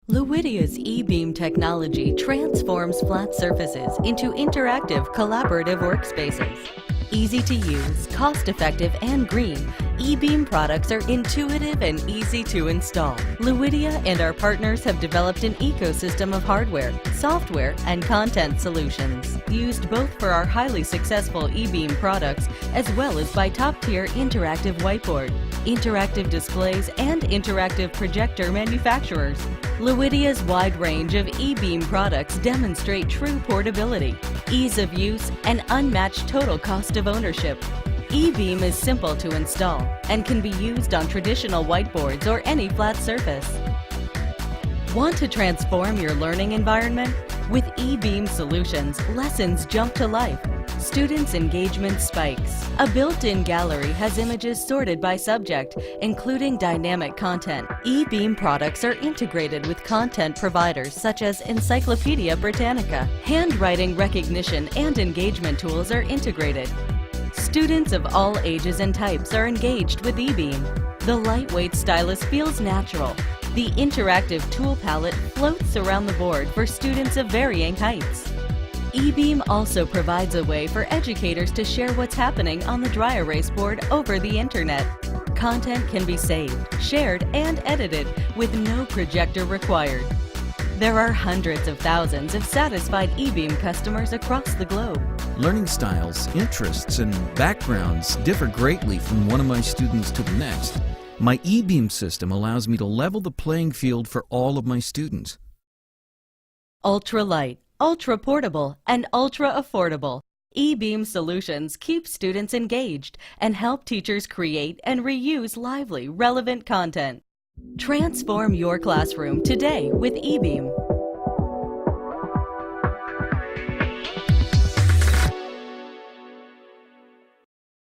Luidia's e-beam technology transforms flat surfaces into interactive, collaborative workspaces. Easy to use, cost-effective, and green, e-beam products are intuitive and easy to install. Luidia and our partners have developed an ecosystem of hardware, software, and content solutions, used both for our highly successful e-beam products as well as by top-tier interactive whiteboard, interactive displays, and interactive projector manufacturers. Luidia's wide range of e-beam products demonstrate true portability, ease of use, and unmatched total cost of ownership. E-beam is simple to install and can be used on traditional whiteboards or any flat surface. Want to transform your learning environment? With e-beam solutions, lessons jump to life. Students' engagement spikes. A built-in gallery has images sorted by subject, including dynamic content. E-beam products are integrated with content providers such as Encyclopedia Britannica. Handwriting recognition and engagement tools are integrated. Students of all ages and types are engaged with e-beam. The lightweight stylus feels natural. The interactive tool palette floats around the board for students of varying heights. e-beam also provides a way for educators to share what's happening on the dry erase board over the internet. Content can be saved, shared, and edited with no projector required. There are hundreds of thousands of satisfied e-beam customers across the globe. Learning styles, interests, and backgrounds differ greatly from one of my students to the next. My e-beam system allows me to level the playing field for all of my students. Ultra light, ultra portable, and ultra affordable. E-beam solutions keep students engaged and help teachers create and reuse lively, relevant content. Transform your classroom today with e-beam.